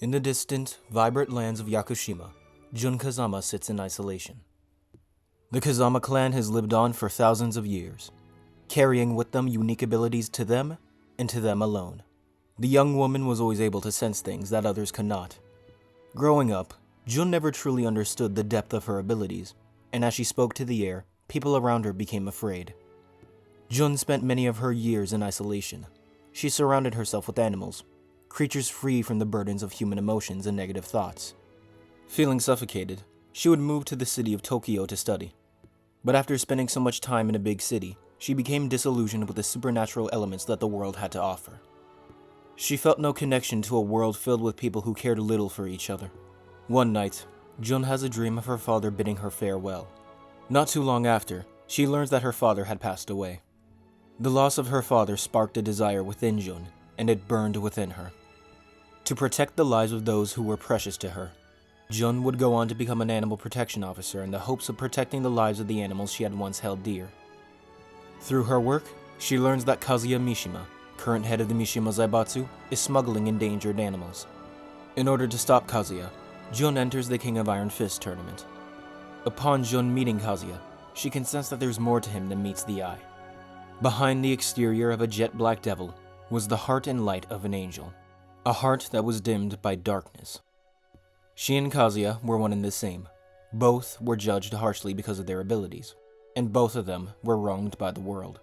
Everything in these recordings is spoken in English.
In the distant, vibrant lands of Yakushima, Jin Kazama sits in isolation. The Kazama clan has lived on for thousands of years, carrying with them unique abilities to them and to them alone. The young woman was always able to sense things that others could not. Growing up, Jun never truly understood the depth of her abilities, and as she spoke to the air, people around her became afraid. Jun spent many of her years in isolation. She surrounded herself with animals, creatures free from the burdens of human emotions and negative thoughts. Feeling suffocated, she would move to the city of Tokyo to study. But after spending so much time in a big city, she became disillusioned with the supernatural elements that the world had to offer. She felt no connection to a world filled with people who cared little for each other. One night, Jun has a dream of her father bidding her farewell. Not too long after, she learns that her father had passed away. The loss of her father sparked a desire within Jun, and it burned within her. To protect the lives of those who were precious to her, Jun would go on to become an animal protection officer in the hopes of protecting the lives of the animals she had once held dear. Through her work, she learns that Kazuya Mishima, current head of the Mishima Zaibatsu, is smuggling endangered animals. In order to stop Kazuya, Jun enters the King of Iron Fist tournament. Upon Jun meeting Kazuya, she can sense that there's more to him than meets the eye. Behind the exterior of a jet black devil was the heart and light of an angel, a heart that was dimmed by darkness. She and Kazuya were one and the same. Both were judged harshly because of their abilities, and both of them were wronged by the world.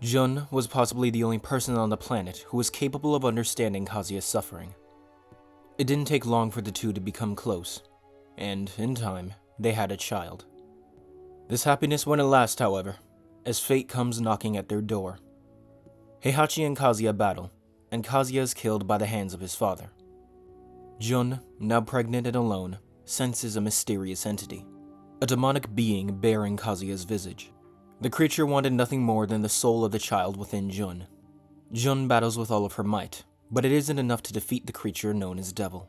Jun was possibly the only person on the planet who was capable of understanding Kazuya's suffering. It didn't take long for the two to become close, and in time, they had a child. This happiness wouldn't last, however, as fate comes knocking at their door. Heihachi and Kazuya battle, and Kazuya is killed by the hands of his father. Jun, now pregnant and alone, senses a mysterious entity, a demonic being bearing Kazuya's visage. The creature wanted nothing more than the soul of the child within Jun. Jun battles with all of her might, but it isn't enough to defeat the creature known as Devil.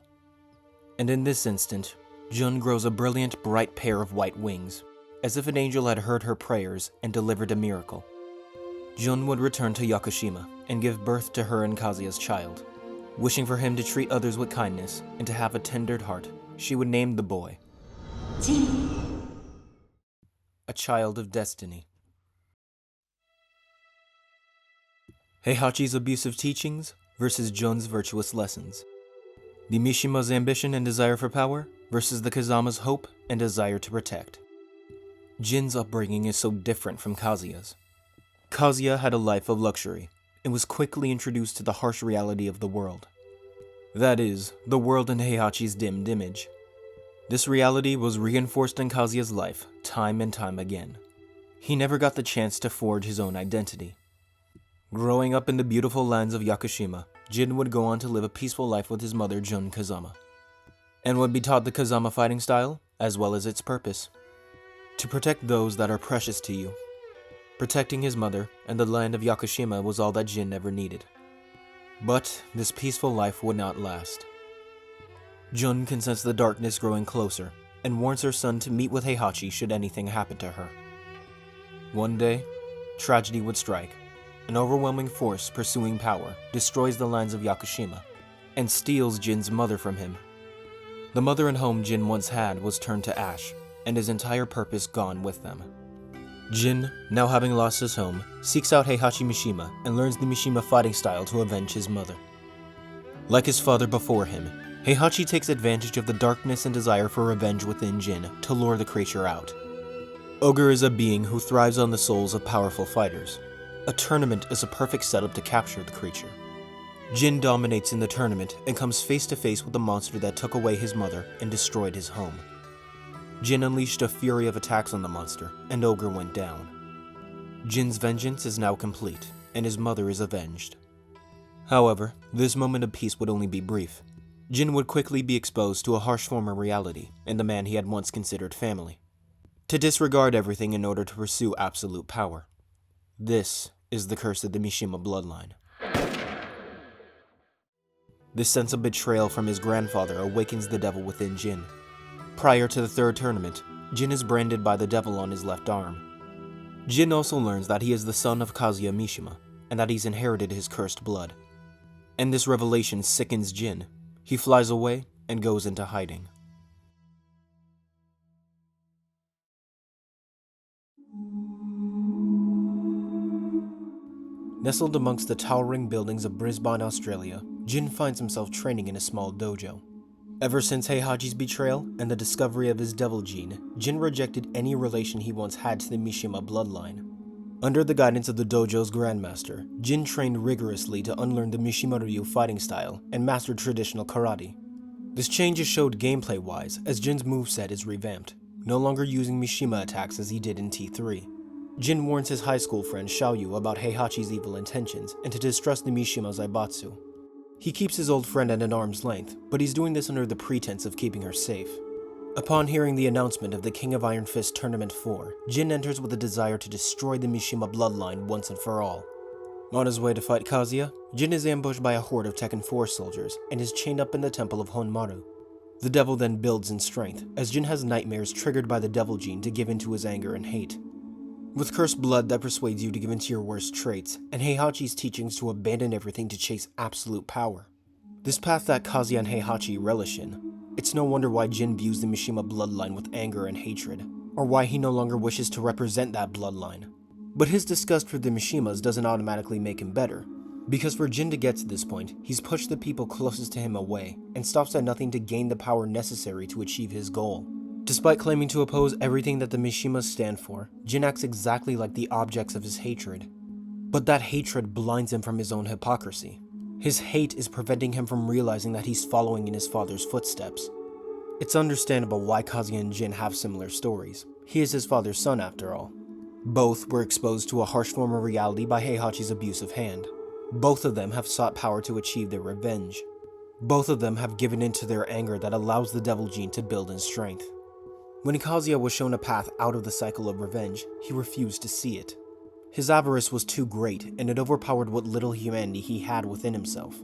And in this instant, Jun grows a brilliant, bright pair of white wings, as if an angel had heard her prayers and delivered a miracle. Jun would return to Yakushima and give birth to her and Kazuya's child. Wishing for him to treat others with kindness and to have a tender heart, she would name the boy Jin, a child of destiny. Heihachi's abusive teachings versus Jun's virtuous lessons. The Mishima's ambition and desire for power versus the Kazama's hope and desire to protect. Jin's upbringing is so different from Kazuya's. Kazuya had a life of luxury and was quickly introduced to the harsh reality of the world. That is, the world in Heihachi's dimmed image. This reality was reinforced in Kazuya's life time and time again. He never got the chance to forge his own identity. Growing up in the beautiful lands of Yakushima, Jin would go on to live a peaceful life with his mother Jin Kazama, and would be taught the Kazama fighting style as well as its purpose. To protect those that are precious to you. Protecting his mother and the land of Yakushima was all that Jin ever needed. But this peaceful life would not last. Jun can sense the darkness growing closer and warns her son to meet with Heihachi should anything happen to her. One day, tragedy would strike. An overwhelming force pursuing power destroys the lands of Yakushima and steals Jin's mother from him. The mother and home Jin once had was turned to ash, and his entire purpose gone with them. Jin, now having lost his home, seeks out Heihachi Mishima and learns the Mishima fighting style to avenge his mother. Like his father before him, Heihachi takes advantage of the darkness and desire for revenge within Jin to lure the creature out. Ogre is a being who thrives on the souls of powerful fighters. A tournament is a perfect setup to capture the creature. Jin dominates in the tournament and comes face to face with the monster that took away his mother and destroyed his home. Jin unleashed a fury of attacks on the monster, and Ogre went down. Jin's vengeance is now complete, and his mother is avenged. However, this moment of peace would only be brief. Jin would quickly be exposed to a harsh former reality in the man he had once considered family. To disregard everything in order to pursue absolute power. This is the curse of the Mishima bloodline. This sense of betrayal from his grandfather awakens the devil within Jin. Prior to the third tournament, Jin is branded by the devil on his left arm. Jin also learns that he is the son of Kazuya Mishima, and that he's inherited his cursed blood. And this revelation sickens Jin, He flies away and goes into hiding. Nestled amongst the towering buildings of Brisbane, Australia, Jin finds himself training in a small dojo. Ever since Heihachi's betrayal and the discovery of his devil gene, Jin rejected any relation he once had to the Mishima bloodline. Under the guidance of the dojo's grandmaster, Jin trained rigorously to unlearn the Mishima Ryu fighting style and mastered traditional karate. This change is showed gameplay-wise as Jin's moveset is revamped, no longer using Mishima attacks as he did in T3. Jin warns his high school friend Xiaoyu about Heihachi's evil intentions and to distrust the Mishima Zaibatsu. He keeps his old friend at an arm's length, but he's doing this under the pretense of keeping her safe. Upon hearing the announcement of the King of Iron Fist Tournament 4, Jin enters with a desire to destroy the Mishima bloodline once and for all. On his way to fight Kazuya, Jin is ambushed by a horde of Tekken 4 soldiers and is chained up in the temple of Honmaru. The devil then builds in strength, as Jin has nightmares triggered by the devil gene to give in to his anger and hate. With cursed blood that persuades you to give in to your worst traits, and Heihachi's teachings to abandon everything to chase absolute power. This path that Kazuya and Heihachi relish in, it's no wonder why Jin views the Mishima bloodline with anger and hatred, or why he no longer wishes to represent that bloodline. But his disgust for the Mishimas doesn't automatically make him better, because for Jin to get to this point, he's pushed the people closest to him away, and stops at nothing to gain the power necessary to achieve his goal. Despite claiming to oppose everything that the Mishimas stand for, Jin acts exactly like the objects of his hatred. But that hatred blinds him from his own hypocrisy. His hate is preventing him from realizing that he's following in his father's footsteps. It's understandable why Kazuya and Jin have similar stories. He is his father's son after all. Both were exposed to a harsh form of reality by Heihachi's abusive hand. Both of them have sought power to achieve their revenge. Both of them have given in to their anger that allows the devil gene to build in strength. When Kazuya was shown a path out of the cycle of revenge, he refused to see it. His avarice was too great, and it overpowered what little humanity he had within himself.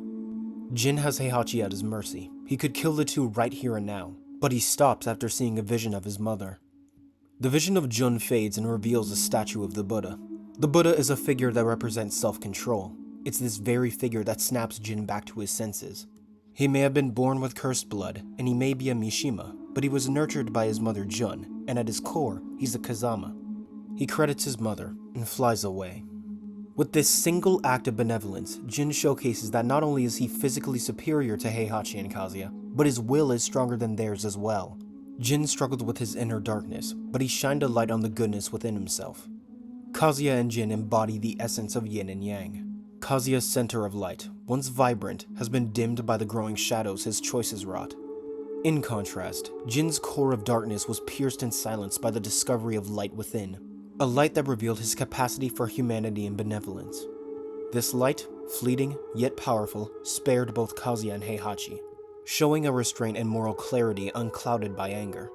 Jin has Heihachi at his mercy. He could kill the two right here and now, but he stops after seeing a vision of his mother. The vision of Jun fades and reveals a statue of the Buddha. The Buddha is a figure that represents self-control. It's this very figure that snaps Jin back to his senses. He may have been born with cursed blood, and he may be a Mishima, but he was nurtured by his mother Jun, and at his core, he's a Kazama. He credits his mother, and flies away. With this single act of benevolence, Jin showcases that not only is he physically superior to Heihachi and Kazuya, but his will is stronger than theirs as well. Jin struggled with his inner darkness, but he shined a light on the goodness within himself. Kazuya and Jin embody the essence of yin and yang. Kazuya's center of light, once vibrant, has been dimmed by the growing shadows his choices wrought. In contrast, Jin's core of darkness was pierced and silenced by the discovery of light within, a light that revealed his capacity for humanity and benevolence. This light, fleeting yet powerful, spared both Kazuya and Heihachi, showing a restraint and moral clarity unclouded by anger.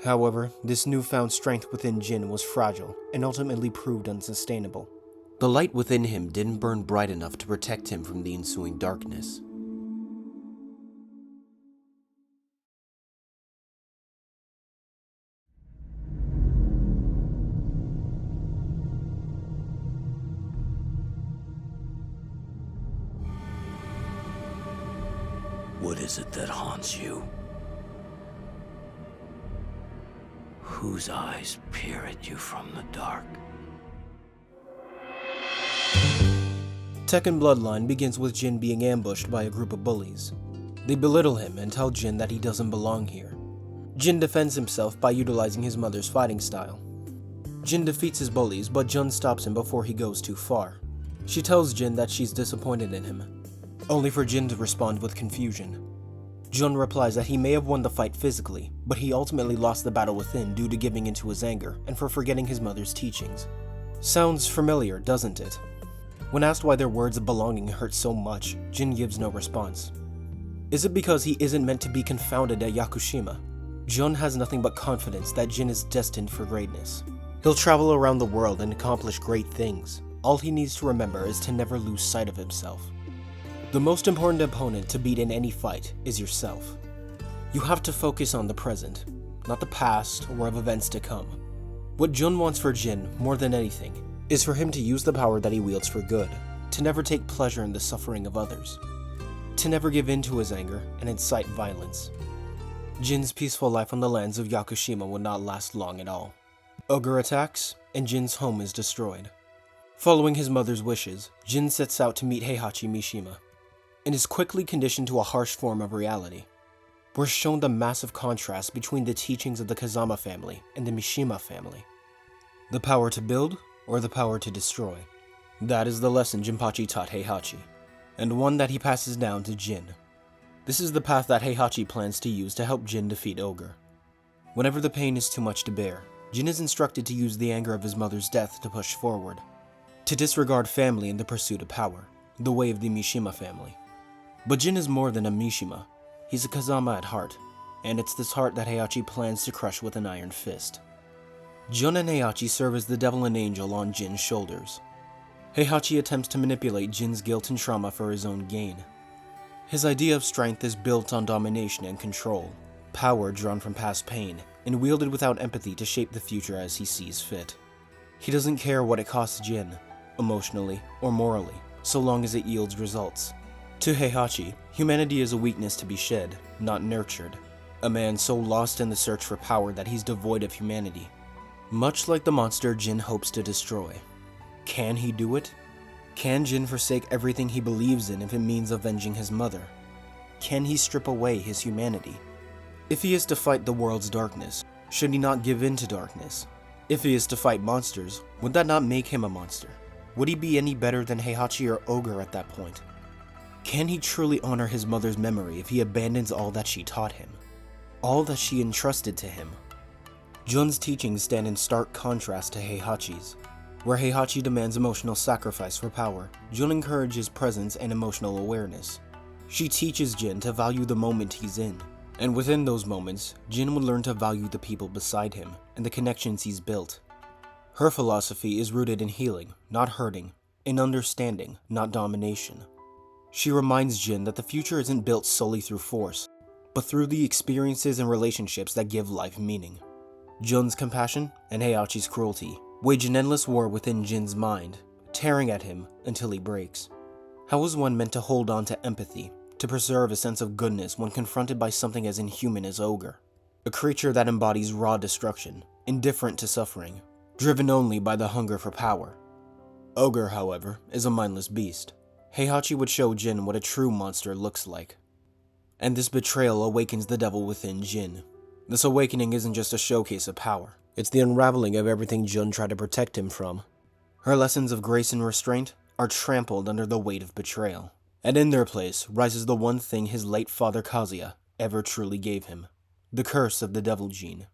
However, this newfound strength within Jin was fragile and ultimately proved unsustainable. The light within him didn't burn bright enough to protect him from the ensuing darkness. What is it that haunts you? Whose eyes peer at you from the dark? Tekken Bloodline begins with Jin being ambushed by a group of bullies. They belittle him and tell Jin that he doesn't belong here. Jin defends himself by utilizing his mother's fighting style. Jin defeats his bullies, but Jun stops him before he goes too far. She tells Jin that she's disappointed in him, only for Jin to respond with confusion. Jun replies that he may have won the fight physically, but he ultimately lost the battle within due to giving into his anger and for forgetting his mother's teachings. Sounds familiar, doesn't it? When asked why their words of belonging hurt so much, Jin gives no response. Is it because he isn't meant to be confounded at Yakushima? Jun has nothing but confidence that Jin is destined for greatness. He'll travel around the world and accomplish great things. All he needs to remember is to never lose sight of himself. The most important opponent to beat in any fight is yourself. You have to focus on the present, not the past or of events to come. What Jun wants for Jin, more than anything, is for him to use the power that he wields for good, to never take pleasure in the suffering of others. to never give in to his anger and incite violence. Jin's peaceful life on the lands of Yakushima would not last long at all. Ogre attacks, and Jin's home is destroyed. Following his mother's wishes, Jin sets out to meet Heihachi Mishima, and is quickly conditioned to a harsh form of reality. We're shown the massive contrast between the teachings of the Kazama family and the Mishima family. The power to build, or the power to destroy. That is the lesson Jinpachi taught Heihachi, and one that he passes down to Jin. This is the path that Heihachi plans to use to help Jin defeat Ogre. Whenever the pain is too much to bear, Jin is instructed to use the anger of his mother's death to push forward, to disregard family in the pursuit of power, the way of the Mishima family. But Jin is more than a Mishima. He's a Kazama at heart, and it's this heart that Heihachi plans to crush with an iron fist. Jun and Heihachi serve as the devil and angel on Jin's shoulders. Heihachi attempts to manipulate Jin's guilt and trauma for his own gain. His idea of strength is built on domination and control, power drawn from past pain, and wielded without empathy to shape the future as he sees fit. He doesn't care what it costs Jin, emotionally or morally, so long as it yields results. To Heihachi, humanity is a weakness to be shed, not nurtured. A man so lost in the search for power that he's devoid of humanity. Much like the monster Jin hopes to destroy. Can he do it? Can Jin forsake everything he believes in if it means avenging his mother? Can he strip away his humanity? If he is to fight the world's darkness, should he not give in to darkness? If he is to fight monsters, would that not make him a monster? Would he be any better than Heihachi or Ogre at that point? Can he truly honor his mother's memory if he abandons all that she taught him? All that she entrusted to him? Jun's teachings stand in stark contrast to Heihachi's. Where Heihachi demands emotional sacrifice for power, Jun encourages presence and emotional awareness. She teaches Jin to value the moment he's in, and within those moments, Jin would learn to value the people beside him and the connections he's built. Her philosophy is rooted in healing, not hurting, in understanding, not domination. She reminds Jin that the future isn't built solely through force, but through the experiences and relationships that give life meaning. Jun's compassion and Heihachi's cruelty wage an endless war within Jin's mind, tearing at him until he breaks. How is one meant to hold on to empathy, to preserve a sense of goodness when confronted by something as inhuman as Ogre? A creature that embodies raw destruction, indifferent to suffering, driven only by the hunger for power. Ogre, however, is a mindless beast. Heihachi would show Jin what a true monster looks like. And this betrayal awakens the devil within Jin. This awakening isn't just a showcase of power. It's the unraveling of everything Jun tried to protect him from. Her lessons of grace and restraint are trampled under the weight of betrayal. And in their place rises the one thing his late father Kazuya ever truly gave him. The curse of the devil gene.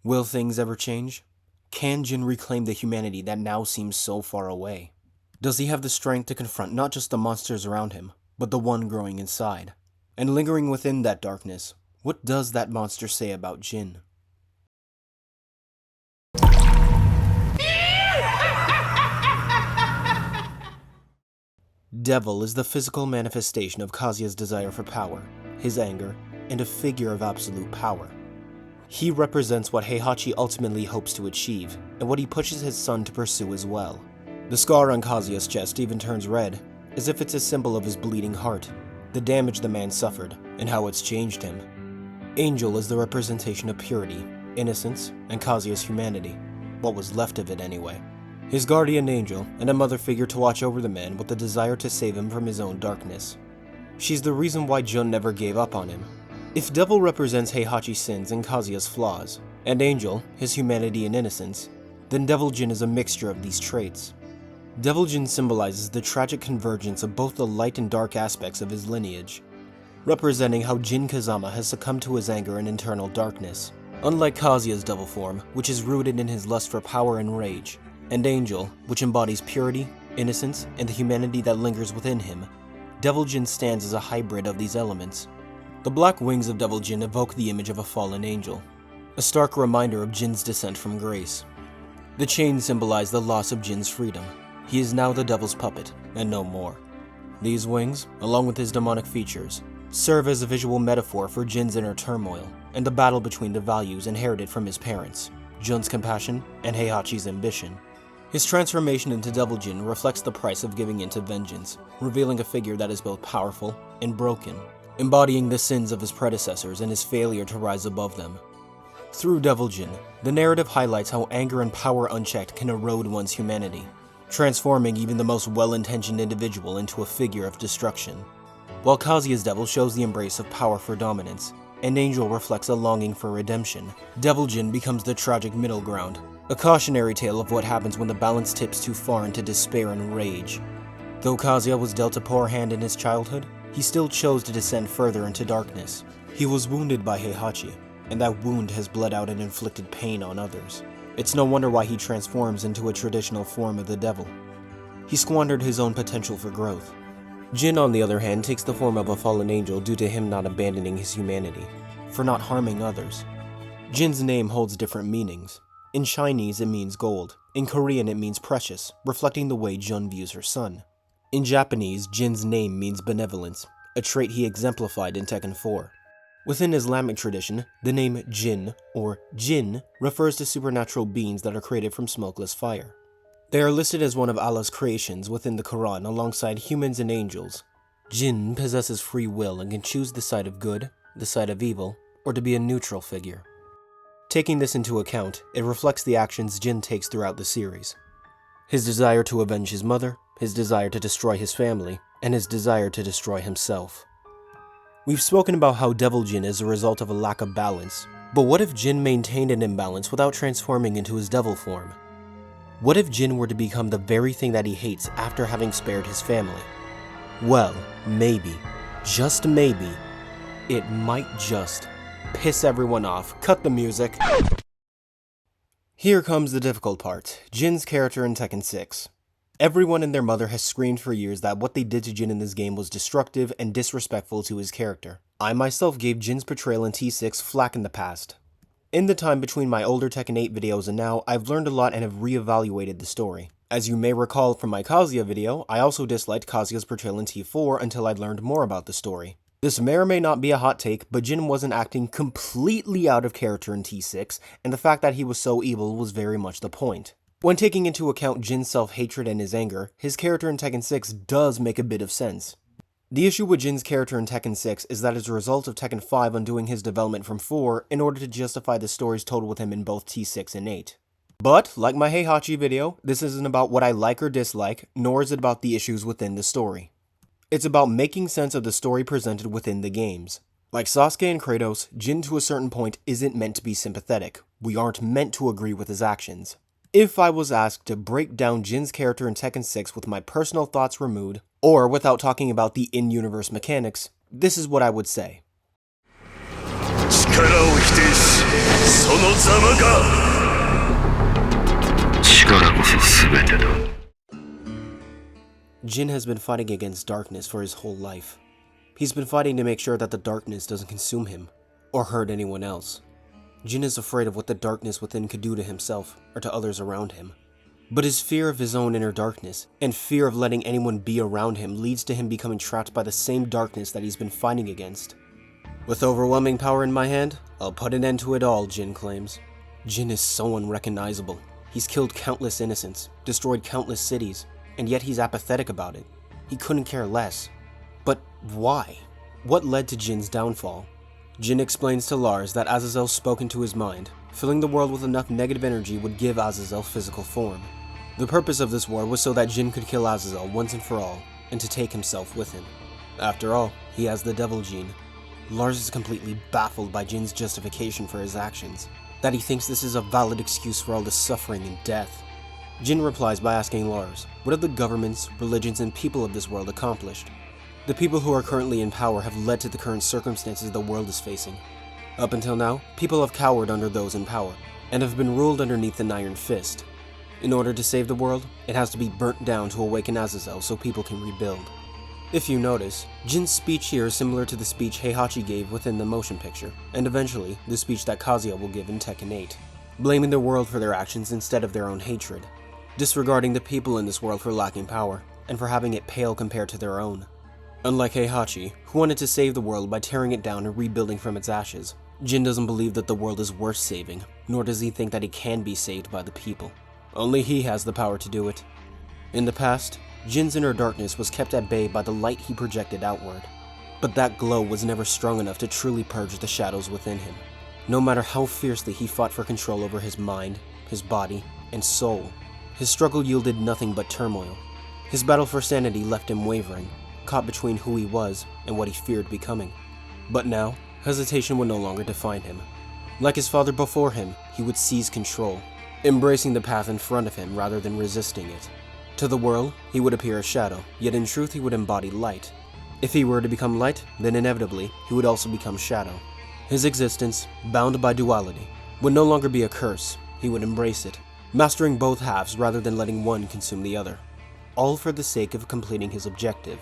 Will things ever change? Can Jin reclaim the humanity that now seems so far away? Does he have the strength to confront not just the monsters around him, but the one growing inside? And lingering within that darkness, what does that monster say about Jin? Devil is the physical manifestation of Kazuya's desire for power, his anger, and a figure of absolute power. He represents what Heihachi ultimately hopes to achieve, and what he pushes his son to pursue as well. The scar on Kazuya's chest even turns red, as if it's a symbol of his bleeding heart, the damage the man suffered, and how it's changed him. Angel is the representation of purity, innocence, and Kazuya's humanity, what was left of it anyway. His guardian angel, and a mother figure to watch over the man with the desire to save him from his own darkness. She's the reason why Jun never gave up on him. If Devil represents Heihachi's sins and Kazuya's flaws, and Angel, his humanity and innocence, then Devil Jin is a mixture of these traits. Devil Jin symbolizes the tragic convergence of both the light and dark aspects of his lineage, representing how Jin Kazama has succumbed to his anger and internal darkness. Unlike Kazuya's devil form, which is rooted in his lust for power and rage, and Angel, which embodies purity, innocence, and the humanity that lingers within him, Devil Jin stands as a hybrid of these elements. The black wings of Devil Jin evoke the image of a fallen angel, a stark reminder of Jin's descent from grace. The chains symbolize the loss of Jin's freedom. He is now the devil's puppet, and no more. These wings, along with his demonic features, serve as a visual metaphor for Jin's inner turmoil, and the battle between the values inherited from his parents, Jun's compassion and Heihachi's ambition. His transformation into Devil Jin reflects the price of giving in to vengeance, revealing a figure that is both powerful and broken, embodying the sins of his predecessors and his failure to rise above them. Through Devil Jin, the narrative highlights how anger and power unchecked can erode one's humanity, transforming even the most well-intentioned individual into a figure of destruction. While Kazuya's Devil shows the embrace of power for dominance, and Angel reflects a longing for redemption, Devil Jin becomes the tragic middle ground, a cautionary tale of what happens when the balance tips too far into despair and rage. Though Kazuya was dealt a poor hand in his childhood, he still chose to descend further into darkness. He was wounded by Heihachi, and that wound has bled out and inflicted pain on others. It's no wonder why he transforms into a traditional form of the devil. He squandered his own potential for growth. Jin, on the other hand, takes the form of a fallen angel due to him not abandoning his humanity, for not harming others. Jin's name holds different meanings. In Chinese, it means gold. In Korean, it means precious, reflecting the way Jun views her son. In Japanese, Jin's name means benevolence, a trait he exemplified in Tekken 4. Within Islamic tradition, the name Jin, or Jinn, refers to supernatural beings that are created from smokeless fire. They are listed as one of Allah's creations within the Quran alongside humans and angels. Jinn possesses free will and can choose the side of good, the side of evil, or to be a neutral figure. Taking this into account, it reflects the actions Jin takes throughout the series. His desire to avenge his mother, his desire to destroy his family, and his desire to destroy himself. We've spoken about how Devil Jin is a result of a lack of balance, but what if Jin maintained an imbalance without transforming into his devil form? What if Jin were to become the very thing that he hates after having spared his family? Well, maybe, just maybe, it might just piss everyone off. Cut the music. Here comes the difficult part, Jin's character in Tekken 6. Everyone and their mother has screamed for years that what they did to Jin in this game was destructive and disrespectful to his character. I myself gave Jin's portrayal in T6 flack in the past. In the time between my older Tekken 8 videos and now, I've learned a lot and have re-evaluated the story. As you may recall from my Kazuya video, I also disliked Kazuya's portrayal in T4 until I'd learned more about the story. This may or may not be a hot take, but Jin wasn't acting completely out of character in T6, and the fact that he was so evil was very much the point. When taking into account Jin's self-hatred and his anger, his character in Tekken 6 does make a bit of sense. The issue with Jin's character in Tekken 6 is that as a result of Tekken 5 undoing his development from 4 in order to justify the stories told with him in both T6 and 8. But, like my Heihachi video, this isn't about what I like or dislike, nor is it about the issues within the story. It's about making sense of the story presented within the games. Like Sasuke and Kratos, Jin to a certain point isn't meant to be sympathetic. We aren't meant to agree with his actions. If I was asked to break down Jin's character in Tekken 6 with my personal thoughts removed, or without talking about the in-universe mechanics, this is what I would say. Jin has been fighting against darkness for his whole life. He's been fighting to make sure that the darkness doesn't consume him, or hurt anyone else. Jin is afraid of what the darkness within could do to himself, or to others around him. But his fear of his own inner darkness, and fear of letting anyone be around him leads to him becoming trapped by the same darkness that he's been fighting against. With overwhelming power in my hand, I'll put an end to it all, Jin claims. Jin is so unrecognizable. He's killed countless innocents, destroyed countless cities, and yet he's apathetic about it. He couldn't care less. But why? What led to Jin's downfall? Jin explains to Lars that Azazel spoke into his mind. Filling the world with enough negative energy would give Azazel physical form. The purpose of this war was so that Jin could kill Azazel once and for all, and to take himself with him. After all, he has the devil gene. Lars is completely baffled by Jin's justification for his actions, that he thinks this is a valid excuse for all the suffering and death. Jin replies by asking Lars, what have the governments, religions, and people of this world accomplished? The people who are currently in power have led to the current circumstances the world is facing. Up until now, people have cowered under those in power, and have been ruled underneath an iron fist. In order to save the world, it has to be burnt down to awaken Azazel so people can rebuild. If you notice, Jin's speech here is similar to the speech Heihachi gave within the motion picture, and eventually, the speech that Kazuya will give in Tekken 8, blaming the world for their actions instead of their own hatred, disregarding the people in this world for lacking power, and for having it pale compared to their own. Unlike Heihachi, who wanted to save the world by tearing it down and rebuilding from its ashes, Jin doesn't believe that the world is worth saving, nor does he think that it can be saved by the people. Only he has the power to do it. In the past, Jin's inner darkness was kept at bay by the light he projected outward. But that glow was never strong enough to truly purge the shadows within him. No matter how fiercely he fought for control over his mind, his body, and soul, his struggle yielded nothing but turmoil. His battle for sanity left him wavering, caught between who he was and what he feared becoming. But now, hesitation would no longer define him. Like his father before him, he would seize control, embracing the path in front of him rather than resisting it. To the world, he would appear a shadow, yet in truth he would embody light. If he were to become light, then inevitably, he would also become shadow. His existence, bound by duality, would no longer be a curse. He would embrace it, mastering both halves rather than letting one consume the other. All for the sake of completing his objective.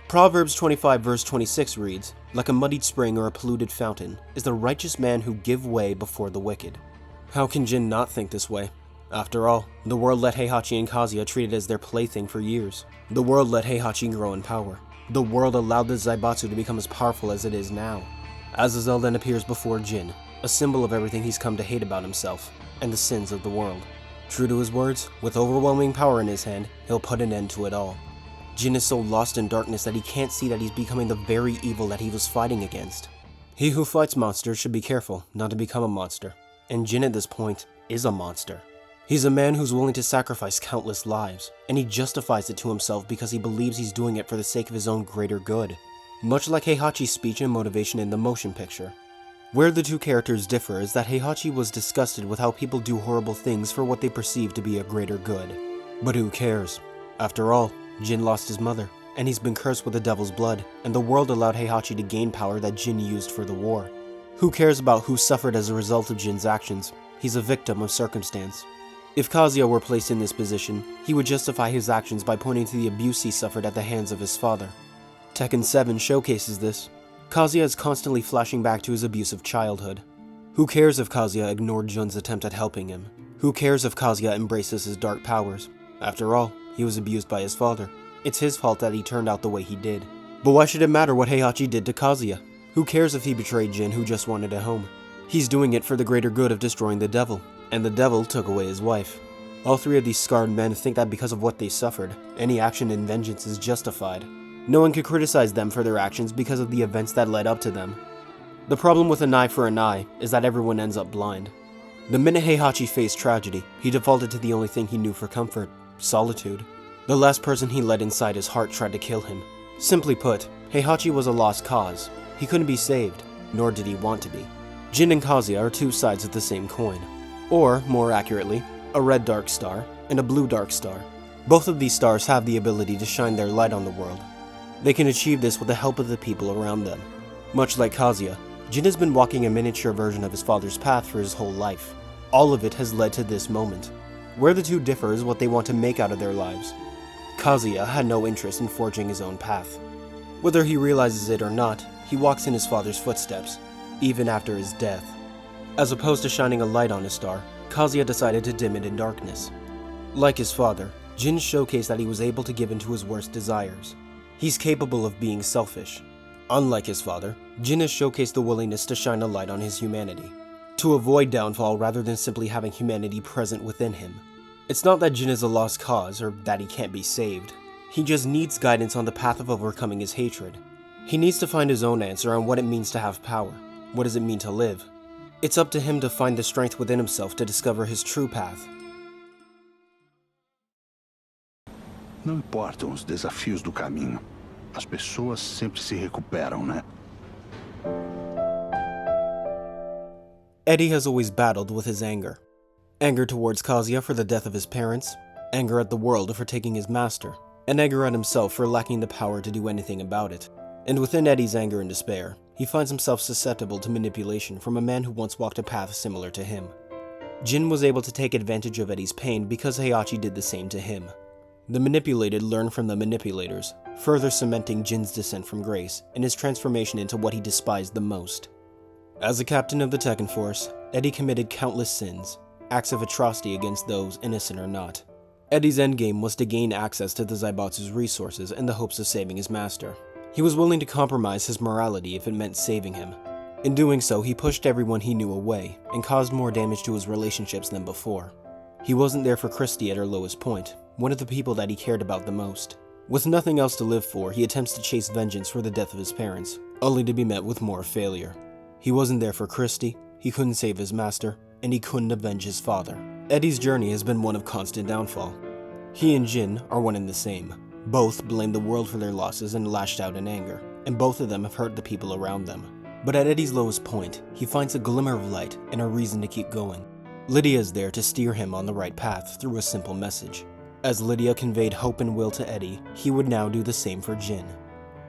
Proverbs 25 verse 26 reads, "Like a muddied spring or a polluted fountain is the righteous man who give way before the wicked." How can Jin not think this way? After all, the world let Heihachi and Kazuya treat it as their plaything for years. The world let Heihachi grow in power. The world allowed the Zaibatsu to become as powerful as it is now. Azazel then appears before Jin, a symbol of everything he's come to hate about himself, and the sins of the world. True to his words, with overwhelming power in his hand, he'll put an end to it all. Jin is so lost in darkness that he can't see that he's becoming the very evil that he was fighting against. He who fights monsters should be careful not to become a monster, and Jin at this point is a monster. He's a man who's willing to sacrifice countless lives, and he justifies it to himself because he believes he's doing it for the sake of his own greater good. Much like Heihachi's speech and motivation in the motion picture. Where the two characters differ is that Heihachi was disgusted with how people do horrible things for what they perceive to be a greater good. But who cares? After all, Jin lost his mother, and he's been cursed with the devil's blood, and the world allowed Heihachi to gain power that Jin used for the war. Who cares about who suffered as a result of Jin's actions? He's a victim of circumstance. If Kazuya were placed in this position, he would justify his actions by pointing to the abuse he suffered at the hands of his father. Tekken 7 showcases this. Kazuya is constantly flashing back to his abusive childhood. Who cares if Kazuya ignored Jun's attempt at helping him? Who cares if Kazuya embraces his dark powers? After all, he was abused by his father. It's his fault that he turned out the way he did. But why should it matter what Heihachi did to Kazuya? Who cares if he betrayed Jin, who just wanted a home? He's doing it for the greater good of destroying the devil, and the devil took away his wife. All three of these scarred men think that because of what they suffered, any action in vengeance is justified. No one could criticize them for their actions because of the events that led up to them. The problem with an eye for an eye is that everyone ends up blind. The minute Heihachi faced tragedy, he defaulted to the only thing he knew for comfort: solitude. The last person he let inside his heart tried to kill him. Simply put, Heihachi was a lost cause. He couldn't be saved, nor did he want to be. Jin and Kazuya are two sides of the same coin. Or, more accurately, a red dark star and a blue dark star. Both of these stars have the ability to shine their light on the world. They can achieve this with the help of the people around them. Much like Kazuya, Jin has been walking a miniature version of his father's path for his whole life. All of it has led to this moment. Where the two differ is what they want to make out of their lives. Kazuya had no interest in forging his own path. Whether he realizes it or not, he walks in his father's footsteps, even after his death. As opposed to shining a light on his star, Kazuya decided to dim it in darkness. Like his father, Jin showcased that he was able to give in to his worst desires. He's capable of being selfish. Unlike his father, Jin has showcased the willingness to shine a light on his humanity, to avoid downfall rather than simply having humanity present within him. It's not that Jin is a lost cause or that he can't be saved. He just needs guidance on the path of overcoming his hatred. He needs to find his own answer on what it means to have power. What does it mean to live? It's up to him to find the strength within himself to discover his true path. Não importam os desafios do caminho. As pessoas sempre se recuperam, né? Eddy has always battled with his anger. Anger towards Kazuya for the death of his parents, anger at the world for taking his master, and anger at himself for lacking the power to do anything about it. And within Eddy's anger and despair, he finds himself susceptible to manipulation from a man who once walked a path similar to him. Jin was able to take advantage of Eddy's pain because Heihachi did the same to him. The manipulated learn from the manipulators, further cementing Jin's descent from grace and his transformation into what he despised the most. As a captain of the Tekken Force, Eddy committed countless sins, acts of atrocity against those innocent or not. Eddy's endgame was to gain access to the Zaibatsu's resources in the hopes of saving his master. He was willing to compromise his morality if it meant saving him. In doing so, he pushed everyone he knew away and caused more damage to his relationships than before. He wasn't there for Christy at her lowest point, one of the people that he cared about the most. With nothing else to live for, he attempts to chase vengeance for the death of his parents, only to be met with more failure. He wasn't there for Christy, he couldn't save his master, and he couldn't avenge his father. Eddy's journey has been one of constant downfall. He and Jin are one and the same. Both blame the world for their losses and lashed out in anger, and both of them have hurt the people around them. But at Eddy's lowest point, he finds a glimmer of light and a reason to keep going. Lydia is there to steer him on the right path through a simple message. As Lydia conveyed hope and will to Eddy, he would now do the same for Jin.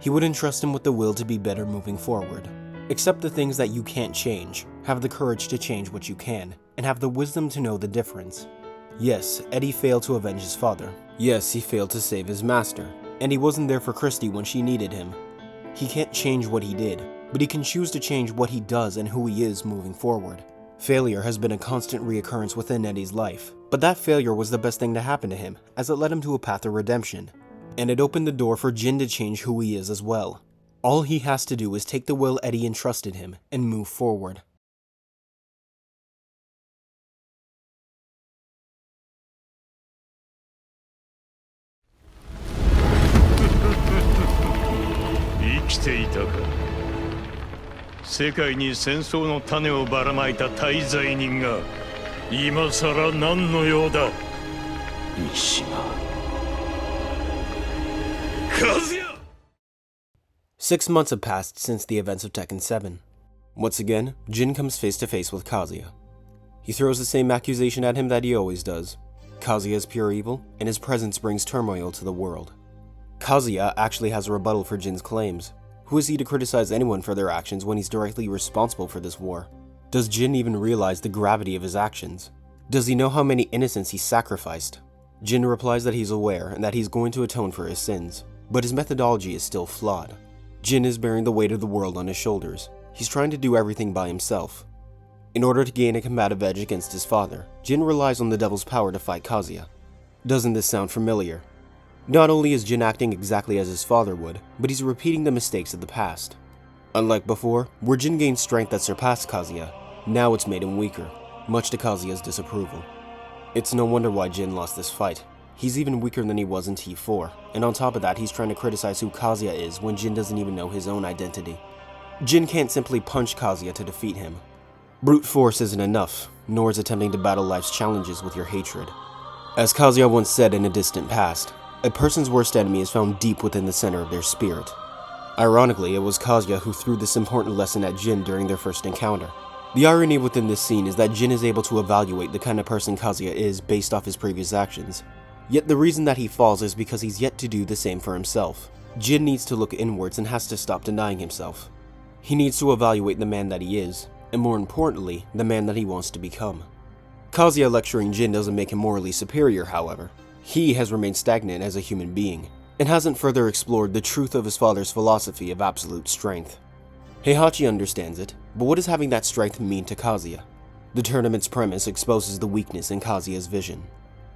He would entrust him with the will to be better moving forward. Accept the things that you can't change, have the courage to change what you can, and have the wisdom to know the difference. Yes, Eddy failed to avenge his father. Yes, he failed to save his master. And he wasn't there for Christy when she needed him. He can't change what he did, but he can choose to change what he does and who he is moving forward. Failure has been a constant reoccurrence within Eddy's life, but that failure was the best thing to happen to him, as it led him to a path of redemption. And it opened the door for Jin to change who he is as well. All he has to do is take the will Eddy entrusted him and move forward. Mishima. Kazuya! 6 months have passed since the events of Tekken 7. Once again, Jin comes face to face with Kazuya. He throws the same accusation at him that he always does. Kazuya is pure evil, and his presence brings turmoil to the world. Kazuya actually has a rebuttal for Jin's claims. Who is he to criticize anyone for their actions when he's directly responsible for this war? Does Jin even realize the gravity of his actions? Does he know how many innocents he sacrificed? Jin replies that he's aware and that he's going to atone for his sins, but his methodology is still flawed. Jin is bearing the weight of the world on his shoulders. He's trying to do everything by himself. In order to gain a combative edge against his father, Jin relies on the devil's power to fight Kazuya. Doesn't this sound familiar? Not only is Jin acting exactly as his father would, but he's repeating the mistakes of the past. Unlike before, where Jin gained strength that surpassed Kazuya, now it's made him weaker, much to Kazuya's disapproval. It's no wonder why Jin lost this fight. He's even weaker than he was in T4, and on top of that he's trying to criticize who Kazuya is when Jin doesn't even know his own identity. Jin can't simply punch Kazuya to defeat him. Brute force isn't enough, nor is attempting to battle life's challenges with your hatred. As Kazuya once said in a distant past, a person's worst enemy is found deep within the center of their spirit. Ironically, it was Kazuya who threw this important lesson at Jin during their first encounter. The irony within this scene is that Jin is able to evaluate the kind of person Kazuya is based off his previous actions. Yet the reason that he falls is because he's yet to do the same for himself. Jin needs to look inwards and has to stop denying himself. He needs to evaluate the man that he is, and more importantly, the man that he wants to become. Kazuya lecturing Jin doesn't make him morally superior, however. He has remained stagnant as a human being, and hasn't further explored the truth of his father's philosophy of absolute strength. Heihachi understands it, but what does having that strength mean to Kazuya? The tournament's premise exposes the weakness in Kazuya's vision.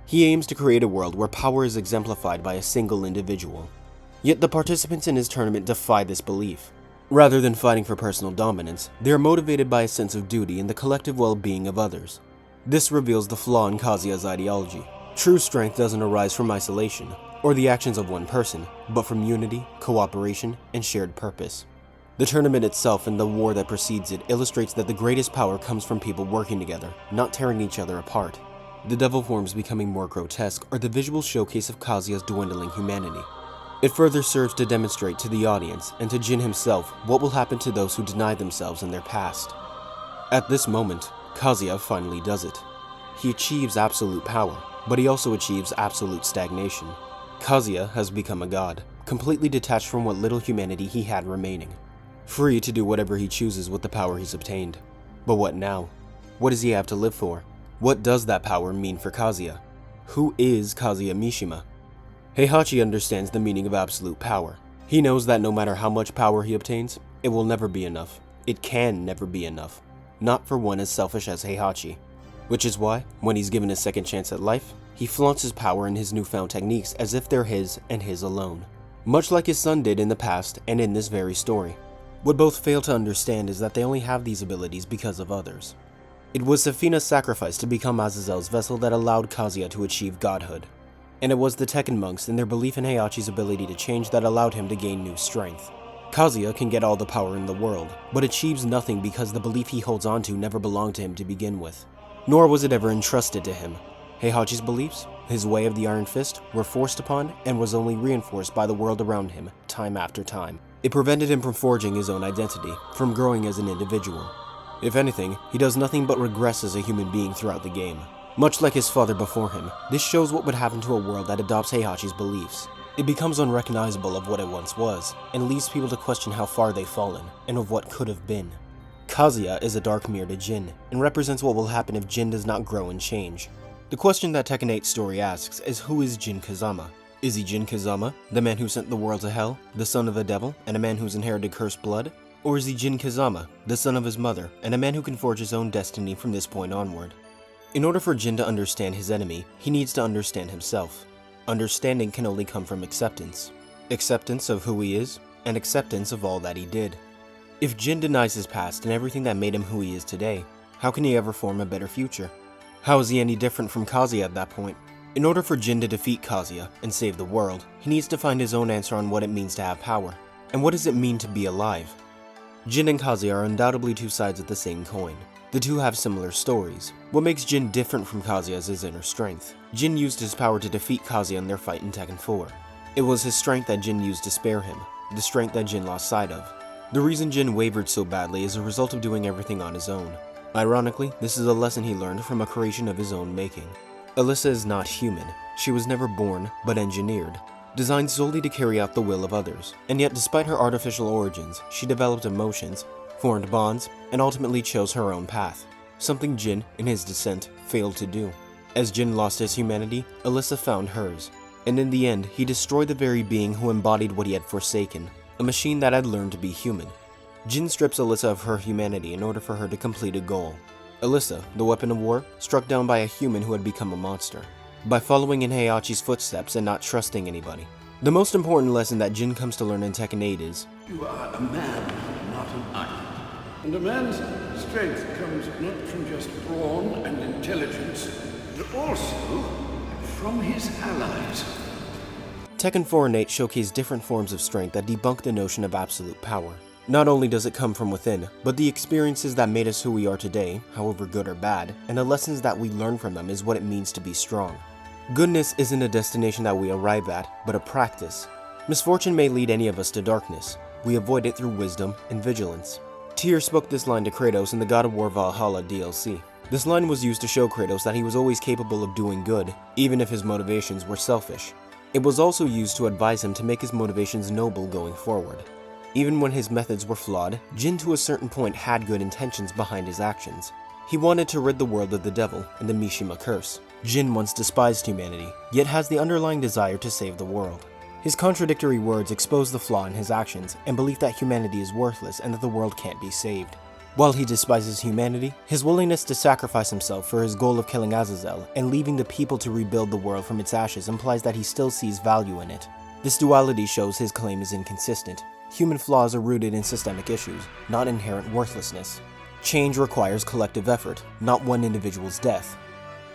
He aims to create a world where power is exemplified by a single individual. Yet the participants in his tournament defy this belief. Rather than fighting for personal dominance, they are motivated by a sense of duty and the collective well-being of others. This reveals the flaw in Kazuya's ideology. True strength doesn't arise from isolation, or the actions of one person, but from unity, cooperation, and shared purpose. The tournament itself and the war that precedes it illustrates that the greatest power comes from people working together, not tearing each other apart. The devil forms becoming more grotesque are the visual showcase of Kazuya's dwindling humanity. It further serves to demonstrate to the audience and to Jin himself what will happen to those who deny themselves in their past. At this moment, Kazuya finally does it. He achieves absolute power, but he also achieves absolute stagnation. Kazuya has become a god, completely detached from what little humanity he had remaining. Free to do whatever he chooses with the power he's obtained. But what now? What does he have to live for? What does that power mean for Kazuya? Who is Kazuya Mishima? Heihachi understands the meaning of absolute power. He knows that no matter how much power he obtains, it will never be enough. It can never be enough. Not for one as selfish as Heihachi. Which is why, when he's given a second chance at life, he flaunts his power and his newfound techniques as if they're his and his alone. Much like his son did in the past and in this very story. What both fail to understand is that they only have these abilities because of others. It was Safina's sacrifice to become Azazel's vessel that allowed Kazuya to achieve godhood. And it was the Tekken monks and their belief in Heihachi's ability to change that allowed him to gain new strength. Kazuya can get all the power in the world, but achieves nothing because the belief he holds onto never belonged to him to begin with. Nor was it ever entrusted to him. Heihachi's beliefs, his way of the Iron Fist, were forced upon and was only reinforced by the world around him, time after time. It prevented him from forging his own identity, from growing as an individual. If anything, he does nothing but regress as a human being throughout the game. Much like his father before him, this shows what would happen to a world that adopts Heihachi's beliefs. It becomes unrecognizable of what it once was, and leaves people to question how far they've fallen, and of what could have been. Kazuya is a dark mirror to Jin, and represents what will happen if Jin does not grow and change. The question that Tekken 8's story asks is, who is Jin Kazama? Is he Jin Kazama, the man who sent the world to hell, the son of the devil, and a man who's inherited cursed blood? Or is he Jin Kazama, the son of his mother, and a man who can forge his own destiny from this point onward? In order for Jin to understand his enemy, he needs to understand himself. Understanding can only come from acceptance. Acceptance of who he is, and acceptance of all that he did. If Jin denies his past and everything that made him who he is today, how can he ever form a better future? How is he any different from Kazuya at that point? In order for Jin to defeat Kazuya and save the world, he needs to find his own answer on what it means to have power. And what does it mean to be alive? Jin and Kazuya are undoubtedly two sides of the same coin. The two have similar stories. What makes Jin different from Kazuya is his inner strength. Jin used his power to defeat Kazuya in their fight in Tekken 4. It was his strength that Jin used to spare him, the strength that Jin lost sight of. The reason Jin wavered so badly is a result of doing everything on his own. Ironically, this is a lesson he learned from a creation of his own making. Alisa is not human. She was never born, but engineered, designed solely to carry out the will of others. And yet, despite her artificial origins, she developed emotions, formed bonds, and ultimately chose her own path. Something Jin, in his descent, failed to do. As Jin lost his humanity, Alisa found hers. And in the end, he destroyed the very being who embodied what he had forsaken, a machine that had learned to be human. Jin strips Alisa of her humanity in order for her to complete a goal. Alisa, the weapon of war, struck down by a human who had become a monster. By following in Heihachi's footsteps and not trusting anybody. The most important lesson that Jin comes to learn in Tekken 8 is, You are a man, not an idol. And a man's strength comes not from just brawn and intelligence, but also from his allies. Tekken 4 and 8 showcase different forms of strength that debunk the notion of absolute power. Not only does it come from within, but the experiences that made us who we are today, however good or bad, and the lessons that we learn from them is what it means to be strong. Goodness isn't a destination that we arrive at, but a practice. Misfortune may lead any of us to darkness. We avoid it through wisdom and vigilance. Tyr spoke this line to Kratos in the God of War Valhalla DLC. This line was used to show Kratos that he was always capable of doing good, even if his motivations were selfish. It was also used to advise him to make his motivations noble going forward. Even when his methods were flawed, Jin to a certain point had good intentions behind his actions. He wanted to rid the world of the devil and the Mishima curse. Jin once despised humanity, yet has the underlying desire to save the world. His contradictory words expose the flaw in his actions and belief that humanity is worthless and that the world can't be saved. While he despises humanity, his willingness to sacrifice himself for his goal of killing Azazel and leaving the people to rebuild the world from its ashes implies that he still sees value in it. This duality shows his claim is inconsistent. Human flaws are rooted in systemic issues, not inherent worthlessness. Change requires collective effort, not one individual's death.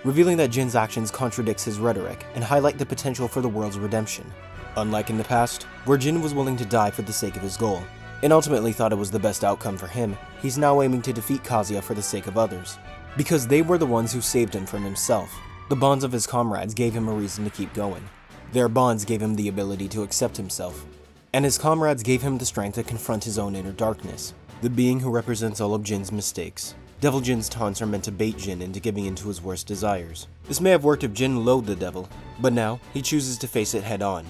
Revealing that Jin's actions contradicts his rhetoric and highlight the potential for the world's redemption. Unlike in the past, where Jin was willing to die for the sake of his goal, and ultimately thought it was the best outcome for him, he's now aiming to defeat Kazuya for the sake of others. Because they were the ones who saved him from himself. The bonds of his comrades gave him a reason to keep going. Their bonds gave him the ability to accept himself. And his comrades gave him the strength to confront his own inner darkness, the being who represents all of Jin's mistakes. Devil Jin's taunts are meant to bait Jin into giving in to his worst desires. This may have worked if Jin loathed the devil, but now he chooses to face it head on.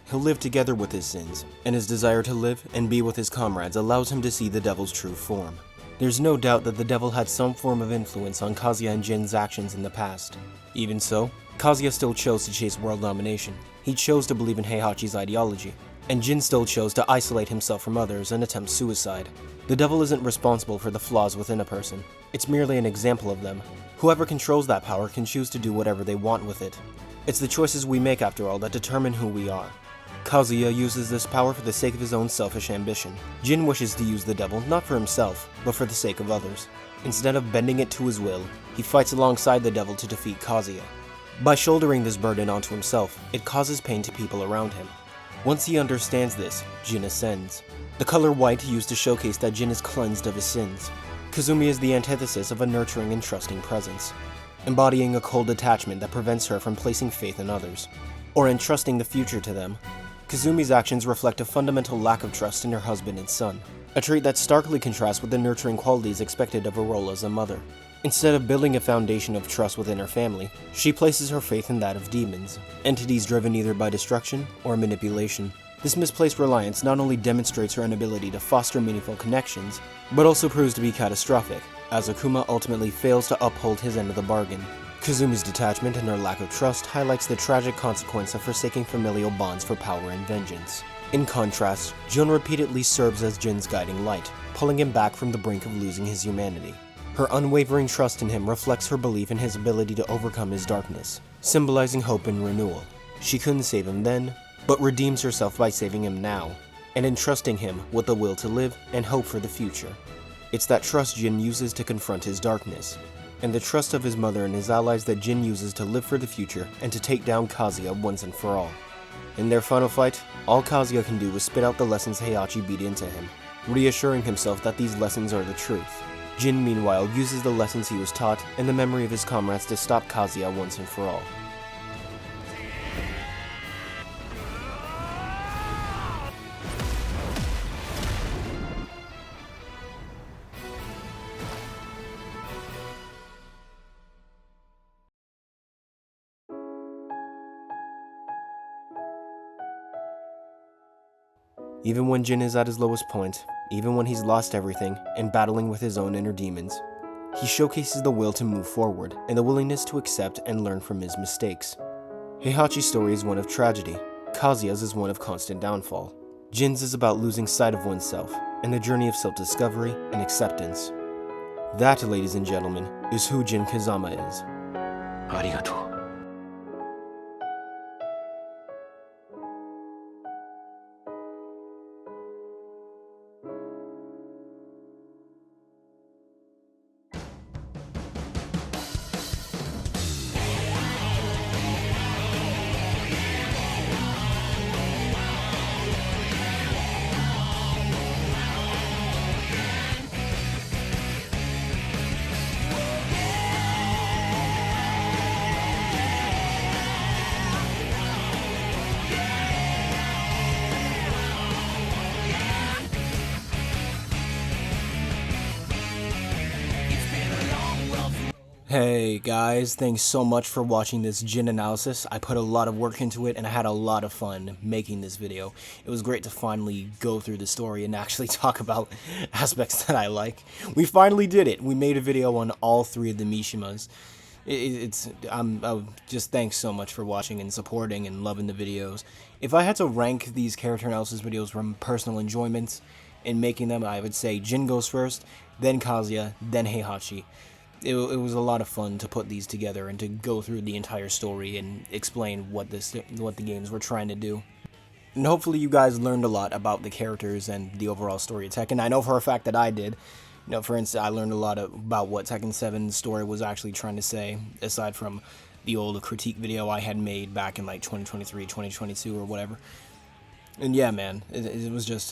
He'll live together with his sins, and his desire to live and be with his comrades allows him to see the devil's true form. There's no doubt that the devil had some form of influence on Kazuya and Jin's actions in the past. Even so, Kazuya still chose to chase world domination. He chose to believe in Heihachi's ideology. And Jin still chose to isolate himself from others and attempt suicide. The devil isn't responsible for the flaws within a person. It's merely an example of them. Whoever controls that power can choose to do whatever they want with it. It's the choices we make, after all, that determine who we are. Kazuya uses this power for the sake of his own selfish ambition. Jin wishes to use the devil not for himself, but for the sake of others. Instead of bending it to his will, he fights alongside the devil to defeat Kazuya. By shouldering this burden onto himself, it causes pain to people around him. Once he understands this, Jin ascends. The color white used to showcase that Jin is cleansed of his sins. Kazumi is the antithesis of a nurturing and trusting presence, embodying a cold attachment that prevents her from placing faith in others, or entrusting the future to them. Kazumi's actions reflect a fundamental lack of trust in her husband and son, a trait that starkly contrasts with the nurturing qualities expected of her role as a mother. Instead of building a foundation of trust within her family, she places her faith in that of demons, entities driven either by destruction or manipulation. This misplaced reliance not only demonstrates her inability to foster meaningful connections, but also proves to be catastrophic, as Akuma ultimately fails to uphold his end of the bargain. Kazumi's detachment and her lack of trust highlights the tragic consequence of forsaking familial bonds for power and vengeance. In contrast, Jun repeatedly serves as Jin's guiding light, pulling him back from the brink of losing his humanity. Her unwavering trust in him reflects her belief in his ability to overcome his darkness, symbolizing hope and renewal. She couldn't save him then, but redeems herself by saving him now, and entrusting him with the will to live and hope for the future. It's that trust Jin uses to confront his darkness, and the trust of his mother and his allies that Jin uses to live for the future and to take down Kazuya once and for all. In their final fight, all Kazuya can do is spit out the lessons Heihachi beat into him, reassuring himself that these lessons are the truth. Jin, meanwhile, uses the lessons he was taught and the memory of his comrades to stop Kazuya once and for all. Even when Jin is at his lowest point, even when he's lost everything and battling with his own inner demons, he showcases the will to move forward and the willingness to accept and learn from his mistakes. Heihachi's story is one of tragedy, Kazuya's is one of constant downfall. Jin's is about losing sight of oneself and the journey of self-discovery and acceptance. That, ladies and gentlemen, is who Jin Kazama is. Arigato. Hey guys, thanks so much for watching this Jin analysis. I put a lot of work into it and I had a lot of fun making this video. It was great to finally go through the story and actually talk about aspects that I like. We finally did it. We made a video on all three of the Mishimas. Just thanks so much for watching and supporting and loving the videos. If I had to rank these character analysis videos from personal enjoyments in making them, I would say Jin goes first, then Kazuya, then Heihachi. It was a lot of fun to put these together and to go through the entire story and explain what the games were trying to do. And hopefully you guys learned a lot about the characters and the overall story of Tekken. I know for a fact that I did. You know, for instance, I learned a lot about what Tekken 7's story was actually trying to say, aside from the old critique video I had made back in like 2023, 2022 or whatever. And yeah, man, it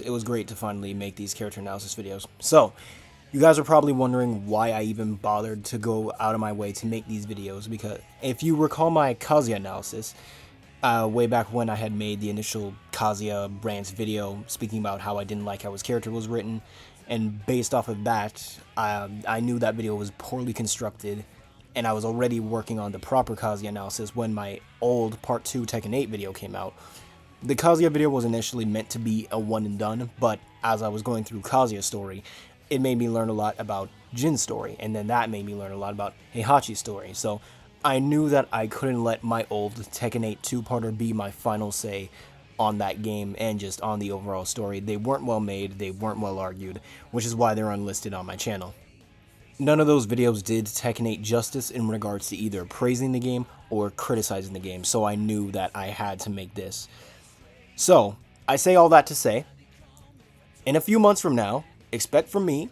was great to finally make these character analysis videos. So, you guys are probably wondering why I even bothered to go out of my way to make these videos, because if you recall my Kazuya analysis, way back when I had made the initial Kazuya rant video speaking about how I didn't like how his character was written, and based off of that, I knew that video was poorly constructed, and I was already working on the proper Kazuya analysis when my old Part 2 Tekken 8 video came out. The Kazuya video was initially meant to be a one and done, but as I was going through Kazuya's story, it made me learn a lot about Jin's story, and then that made me learn a lot about Heihachi's story. So I knew that I couldn't let my old Tekken 8 two-parter be my final say on that game and just on the overall story. They weren't well made, they weren't well argued, which is why they're unlisted on my channel. None of those videos did Tekken 8 justice in regards to either praising the game or criticizing the game, so I knew that I had to make this. So, I say all that to say, in a few months from now, expect from me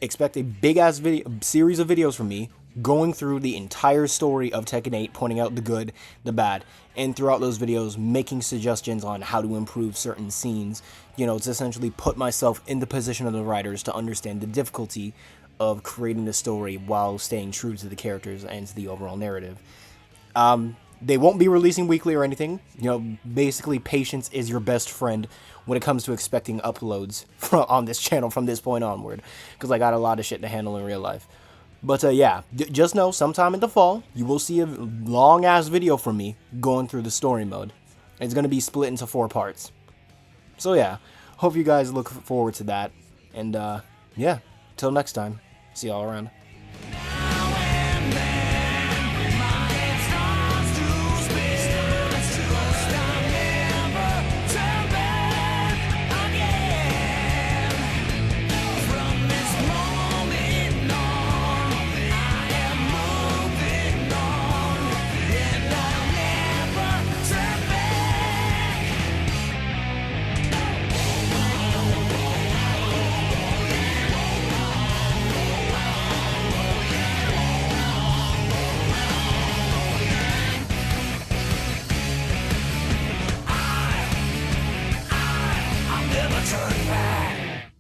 expect a big-ass series of videos from me going through the entire story of Tekken 8, pointing out the good, the bad, and throughout those videos making suggestions on how to improve certain scenes. You know, to essentially put myself in the position of the writers to understand the difficulty of creating the story while staying true to the characters and to the overall narrative. They won't be releasing weekly or anything. You know, basically patience is your best friend when it comes to expecting uploads on this channel from this point onward, because I got a lot of shit to handle in real life. But yeah, just know sometime in the fall, you will see a long-ass video from me going through the story mode. It's going to be split into 4 parts. So yeah, hope you guys look forward to that. And yeah, till next time, see y'all around.